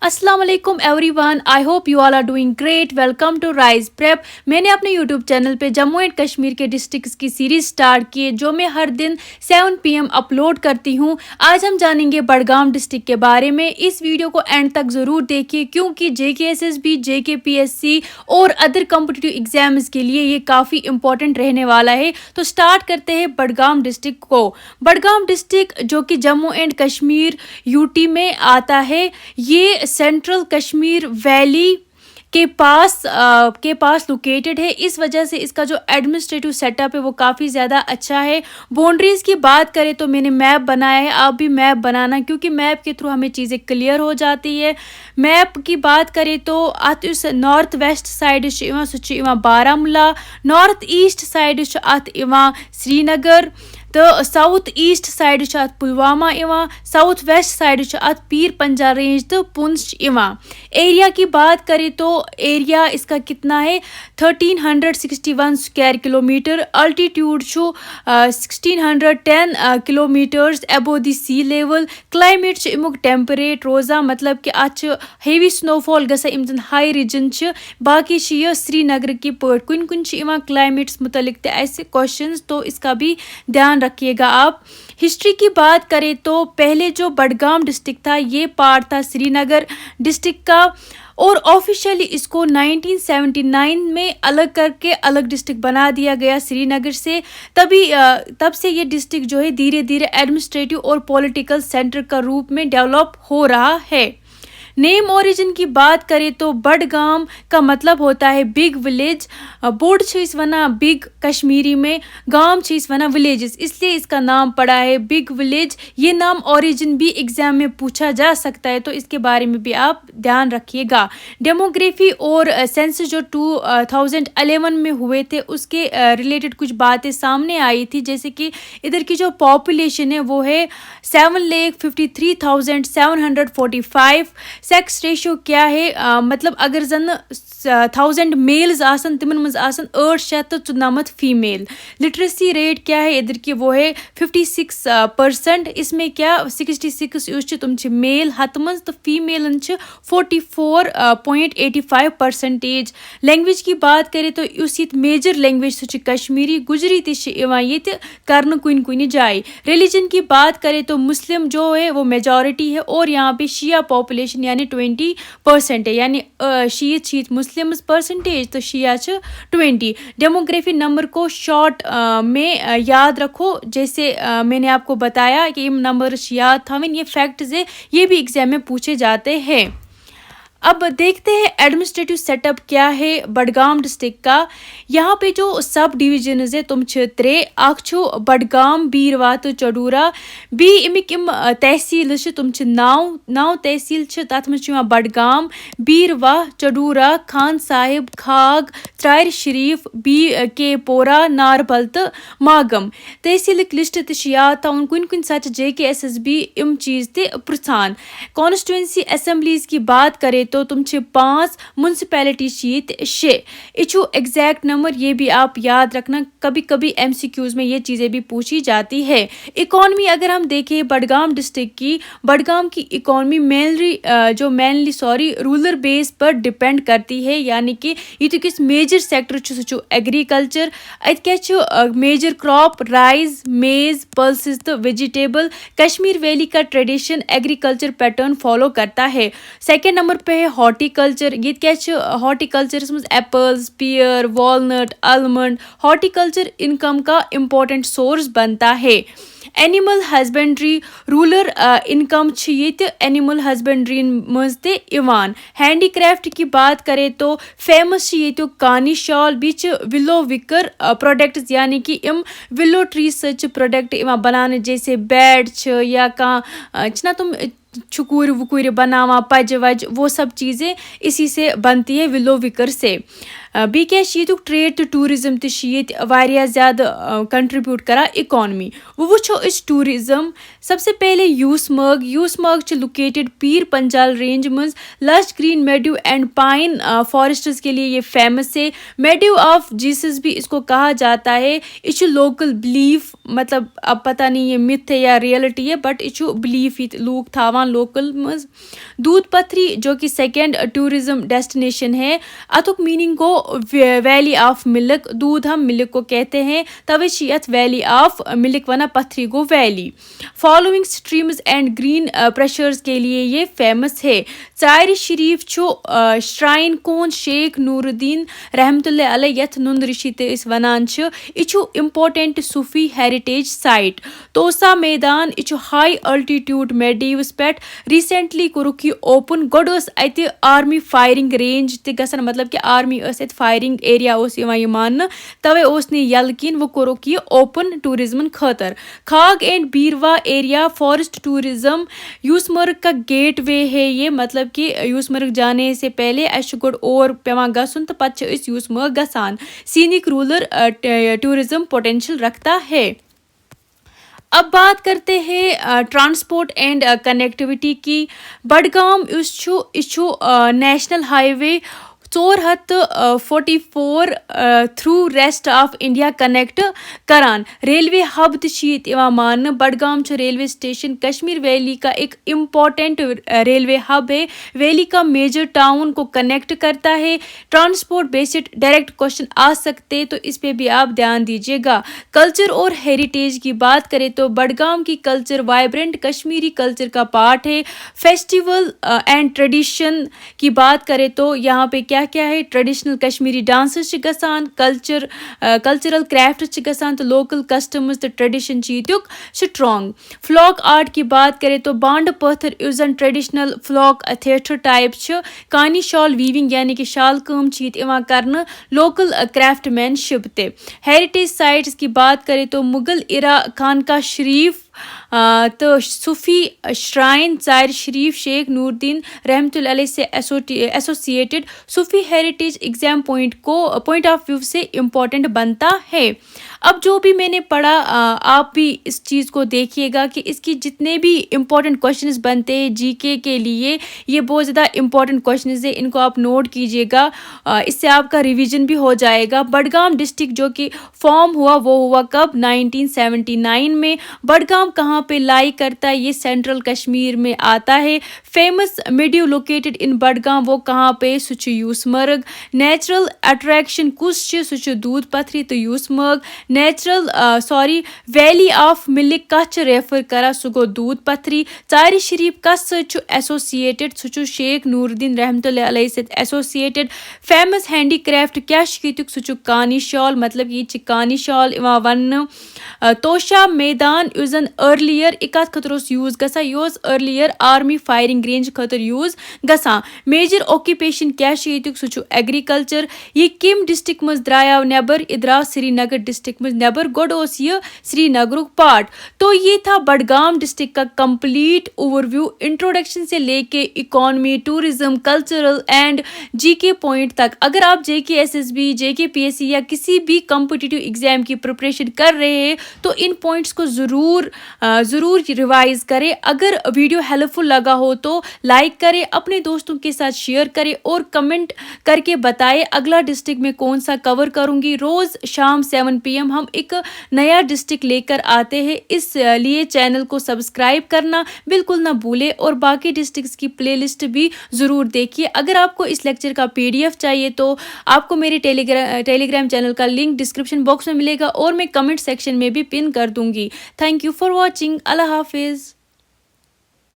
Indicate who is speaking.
Speaker 1: अस्सलाम वालेकुम everyone, I hope you all are doing great. Welcome to Rise Prep. मैंने अपने यूट्यूब चैनल पे जम्मू एंड कश्मीर के डिस्ट्रिक्ट्स की सीरीज स्टार्ट की है, जो मैं हर दिन 7 PM अपलोड करती हूँ। आज हम जानेंगे बडगाम डिस्ट्रिक्ट के बारे में। इस वीडियो को एंड तक ज़रूर देखिए, क्योंकि JKSSB, JKPSC और अदर कॉम्पिटिटिव एग्जाम्स के लिए ये काफ़ी इंपॉर्टेंट रहने वाला है। तो स्टार्ट करते हैं बडगाम डिस्ट्रिक्ट को। बडगाम डिस्ट्रिक्ट जो कि जम्मू एंड कश्मीर UT में आता है, ये सेंट्रल कश्मीर वैली के पास लोकेटेड है। इस वजह से इसका जो एडमिनिस्ट्रेटिव सेटअप है वो काफ़ी ज़्यादा अच्छा है। बाउंड्रीज़ की बात करें तो मैंने मैप बनाया है, आप भी मैप बनाना, क्योंकि मैप के थ्रू हमें चीज़ें क्लियर हो जाती है। मैप की बात करें तो अत नॉर्थ वेस्ट साइड सह बारामुला, नॉर्थ ईस्ट साइड अत श्रीनगर, तो south east side Pulwama, south west side अत पीर पंजाल रेंज तो पुंछ। एरिया की बात करें तो एरिया इसका कितना है 1361 square kilometre. Altitude 1610 kilometres above the sea level. Climate अमुक टेम्परेट रोज़ान, मतलब कि अच्छ हेवी स्नोफॉल गसा हाई रिजन। बाकी श्रीनगर की पट कुन क्लाइमेट्स मुतलिक क्वेश्चन, तो इसका भी ध्यान रखिएगा आप। हिस्ट्री की बात करें तो पहले जो बडगाम डिस्ट्रिक्ट था ये पार्ट था श्रीनगर डिस्ट्रिक्ट का, और ऑफिशियली इसको 1979 में अलग करके अलग डिस्ट्रिक्ट बना दिया गया श्रीनगर से। तब से ये डिस्ट्रिक्ट जो है धीरे धीरे एडमिनिस्ट्रेटिव और पॉलिटिकल सेंटर का रूप में डेवलप हो रहा है। नेम ओरिजिन की बात करें तो बडगाम का मतलब होता है बिग विलेज। बोर्ड छीस वना बिग कश्मीरी में, गांव छीस वना विलेजेस, इसलिए इसका नाम पड़ा है बिग विलेज। ये नाम ओरिजिन भी एग्जाम में पूछा जा सकता है, तो इसके बारे में भी आप ध्यान रखिएगा। डेमोग्राफी और सेंसस जो 2011 में हुए थे उसके रिलेटेड कुछ बातें सामने आई थी, जैसे कि इधर की जो पॉपुलेशन है वो है 7,53,745। सेक्स रेशियो क्या है, मतलब अगर जन 1000 मेल्स आसन तिमन मज आसन 894 फीमेल। लिटरेसी रेट क्या है इधर की, वो है 56%। इसमें क्या 66 तुम मेल हत मज, तो फीमेल 44.85%। लैंग्वेज की बात करें तो उस मेजर लैंग्वेज सह कश्मीरी, गुजरी तर्न कुन जाए। रिलीजन की बात करें तो मुस्लिम जो है वो मेजॉरिटी है, और यहाँ पे शिया पॉपुलेशन यानी 20% है, यानी शीत मुस्लिम परसेंटेज तो शिया 20। डेमोग्राफी नंबर को शॉर्ट में याद रखो, जैसे मैंने आपको बताया कि इन नंबर याद था, ये फैक्ट्स है, ये भी एग्जाम में पूछे जाते हैं। अब देखते हैं एडमिनिस्ट्रेटिव सेटअप क्या है बडगाम डिस्ट्रिक्ट का। यहाँ पे जो सब डिविजन है तुम त्रे, बडगाम, बीरवा तो चडूरा। बी अमिक तहसील तुम 9 तहसील, तथ मज बडगाम, बीरवा, चडूरा, खान साहिब, खाग, त्रार शरीफ, के पोरा, नारबल तो मागम। तहसील लिस्ट याद थवन, कुन साथ JKSSB चीज ते पृछान। कॉन्स्टिट्यूंसी असेंबलीज की बात करें तो तुम 5 म्यूनसिपैलिटी 6। इचू एग्जैक्ट नंबर, ये भी आप याद रखना, कभी कभी MCQs में ये चीज़ें भी पूछी जाती है। इकॉनमी अगर हम देखें बडगाम डिस्ट्रिक्ट की, बडगाम की इकॉनमी मेनली रूरल बेस पर डिपेंड करती है, यानी कि ये तो किस मेजर सेक्टर एग्रीकल्चर। क्या मेजर क्रॉप राइस, मेज, पल्सेस तो वेजिटेबल। कश्मीर वैली का ट्रेडिशन एग्रीकल्चर पैटर्न फॉलो करता है। सेकेंड नंबर पे है हॉर्टिकल्चर। ये क्या हॉर्टिकल्चर में एप्पल्स, पियर, वॉलनट, आलमंड। हॉर्टिकल्चर इनकम का इम्पोर्टेंट सोर्स बनता है। Animal husbandry, rural income animal husbandry मज ते इवान। हैंडीक्राफ्ट की बात करें तो फेमस कानी शॉल, बीच विलो विकर प्रोडक्ट्स, यानी कि विलो ट्री सच प्रोडक्ट बनाने, जैसे बेड या ना तुम छुकूर वुकूर बनावा, पज वज, वो सब चीज़ें इसी से बनती है, विलो विकर से। بیٚیہِ کیٛاہ چھِ ییٚتیُک ٹرٛیڈ تہٕ ٹوٗرِزٕم تہِ چھِ ییٚتہِ واریاہ زیادٕ کَنٹرٛبیوٗٹ کَران اِکانمی. وۄنۍ وٕچھو أسۍ ٹوٗرِزٕم. سب سے پہلے یوٗسمرگ چھِ لوکیٹڈ پیٖر پنجال رینج منٛز. Lush green meadow and pine forests کے لیے یہ فیمس ہے. میڈو آف جیسس بھی اس کو کہا جاتا ہے. یہ چھُ لوکل بلیف, مطلب اب پتہ نہیں یہ مِتھ ہے یا ریئلٹی ہے, بٹ یہ چھُ بلیف ییٚتہِ لوٗکھ تھاوان لوکل منٛز. دودھ پتھری جو کہ سیکنڈ ٹوٗرزم ڈیسٹینیشن ہے. اتھُک میٖننگ گوٚو ویلی آف ملک. دودھ ہم ملک کو کہتے ہیں, توے چھِ یتھ ویلی آف ملک ونان, پتھری گوٚو valley. Following streams and green pressures کے لیے یہ فیمس ہے. ژارِ شریف چھُ شراین کون شیخ نور الدین رحمتہ اللہ علیہ یتھ نُند رشی تہِ أسۍ ونان چھِ. یہِ چھُ امپارٹنٹ صوفی ہیرِٹیج سایٹ. توسا میدان, یہِ چھُ ہاے الٹِٹیوٗڈ میڈیوس پٮ۪ٹھ. ریسنٹلی کوٚرُکھ یہِ اوپن. گۄڈٕ ٲس اتہِ آرمی فایرنگ رینج تہِ گژھان, مطلب کہِ آرمی ٲس اتہِ فایرنگ ایریا اوس یِوان یہِ ماننہٕ, توے اوس نہٕ یلہٕ کِہیٖنۍ. وۄنۍ کوٚرُکھ یہِ اوپن ٹوٗرزمن خٲطرٕ. Khag and Beerwah area forest tourism. Yusmarg کا گیٹ وے ہے یہ, مطلب کہ یوٗسمرگ جانے سے پہلے اَسہِ چھُ گۄڈٕ اور پیٚوان گژھُن تہٕ پتہٕ چھِ أسۍ یوٗسمرگ گژھان. سینک رولر ٹوٗرزم پوٹینشل رکھتا ہے. اب بات کرتے ہیں ٹرانسپورٹ اینڈ کنیکٹیوٹی کی. بڈگام یُس چھُ یہِ چھُ national high way 444 through rest of India connect کران. ریلوے ہب تہِ چھِ ییٚتہِ یِوان ماننہٕ. بڈگام چھُ ریلوے स्टेशन कश्मीर वैली का एक इम्पॉर्टेंट रेलवे हब है. वैली का मेजर टाउन को कनेक्ट करता है. ट्रांसपोर्ट बेस्ड डायरेक्ट क्वेश्चन आ सकते, तो इस पे भी आप ध्यान दीजिएगा. कल्चर और हेरिटेज की बात करें तो बडगाम की कल्चर वाइब्रेंट कश्मीरी कल्चर का पार्ट है. फेस्टिवल एंड ट्रेडिशन की बात करें तो यहाँ पे क्या है, ट्रेडिशनल कश्मीरी डांसेस چھِ گژھان, कल्चरल क्राफ्ट چھِ گژھان, तो लोकल कस्टम्स तो ट्रेडिशन چھِ ییٚتیُک स्ट्रॉन्ग. फ्लॉक आर्ट की बात करें तो बांड पत्थर یُس زن ट्रेडिशनल फ्लॉक थिएटर टाइप چھِ. کانی شال ویوِنگ یعنی کہ شال کٲم چھِ ییٚتہِ یِوان کرنہٕ. لوکل کرافٹ مینشپ تہِ. ہیرِٹیج سائٹس کی بات کریں تو مغل ایرا خانقاہ شریف تہٕ صوفی شراین ژارِ شریف شیخ نور الدین رحمتہ اللہ علیہ سے ایسوسیٹڈ. صوفی heritage exam point of view سے امپورٹنٹ بنتا ہے. اب جو بھی میں نے پڑھا آپ بھی اس چیز کو دیکھیے گا کہ اس کی جتنے بھی امپورٹنٹ کوشچنز بنتے ہیں جی کے لیے, یہ بہت زیادہ امپورٹنٹ کوشچنز ہیں, ان کو آپ نوٹ کیجیے گا. اس سے آپ کا ریویژن بھی ہو جائے گا. بڈگام ڈسٹرکٹ جو کہ فارم ہوا وہ ہوا کب, 1979 میں. بڈگام کہاں پہ لائی کرتا ہے, یہ سینٹرل کشمیر میں آتا ہے. فیمس میڈیو لوکیٹڈ ان بڈگام, وہ کہاں پہ, سُہ چھُ یوٗسمرگ. نیچرل اٹریکشن کُس چھِ, سُہ چھُ دوٗد پتھری تہٕ یوٗسمرگ. ویلی آف ملک کتھ چھِ ریفر کران, سُہ گوٚو دوٗد پتھری. ژارِ شریف کس سۭتۍ چھُ ایسوسیٹڈ, سُہ چھُ شیخ نور الدین رحمتہ اللہ علیہ سۭتۍ ایسوسیٹڈ. فیمس ہینڈی کرافٹ کیاہ چھُ ییٚتیُک, سُہ چھُ کانی شال, مطلب ییٚتہِ چھِ کانی شال یِوان وننہٕ. توشا میدان یُس زن ارلیر یہِ کتھ خٲطرٕ اوس یوٗز گژھان, یہِ اوس ارلیر آرمی فایرنگ رینج خٲطرٕ یوٗز گژھان. میجر آکوپیشن کیاہ چھُ ییٚتیُک, سُہ چھُ ایگریکلچر. یہِ کمہِ ڈسٹرکٹ منٛز درٛایاو نیبر, یہِ درٛاو سرینگر ڈسٹرکٹ منٛز نیبر. گۄڈٕ اوس یہِ سرینگرُک پارٹ. تو یہ تھا بڈگام ڈسٹرکٹ کا کمپلیٹ اوور ویو, انٹروڈکشن سے لے کے اکانمی, ٹوریزم, کلچرل اینڈ جی کے پوائنٹ تک. اگر آپ JK SSB, JK PSC یا کسی بھی کمپٹیٹیو ایگزام کی پریپریشن کر رہے ہیں تو ان پوائنٹس کو ضرور ریوائز کریں. اگر ویڈیو ہیلپ فل لگا ہو تو لائک کریں, اپنے دوستوں کے ساتھ شیئر کریں اور کمنٹ کر کے بتائیں اگلا ڈسٹرکٹ میں کون سا کور کروں گی. روز شام 7 PM ہم ایک نیا ڈسٹرکٹ لے کر آتے ہیں, اس لیے چینل کو سبسکرائب کرنا بالکل نہ بھولیں اور باقی ڈسٹرکٹس کی پلے لسٹ بھی ضرور دیکھیے. اگر آپ کو اس لیکچر کا PDF چاہیے تو آپ کو میرے ٹیلی گرام چینل کا لنک ڈسکرپشن باکس میں ملے گا اور میں کمنٹ سیکشن میں بھی پن کر دوں گی. Thank you for watching. اللہ حافظ.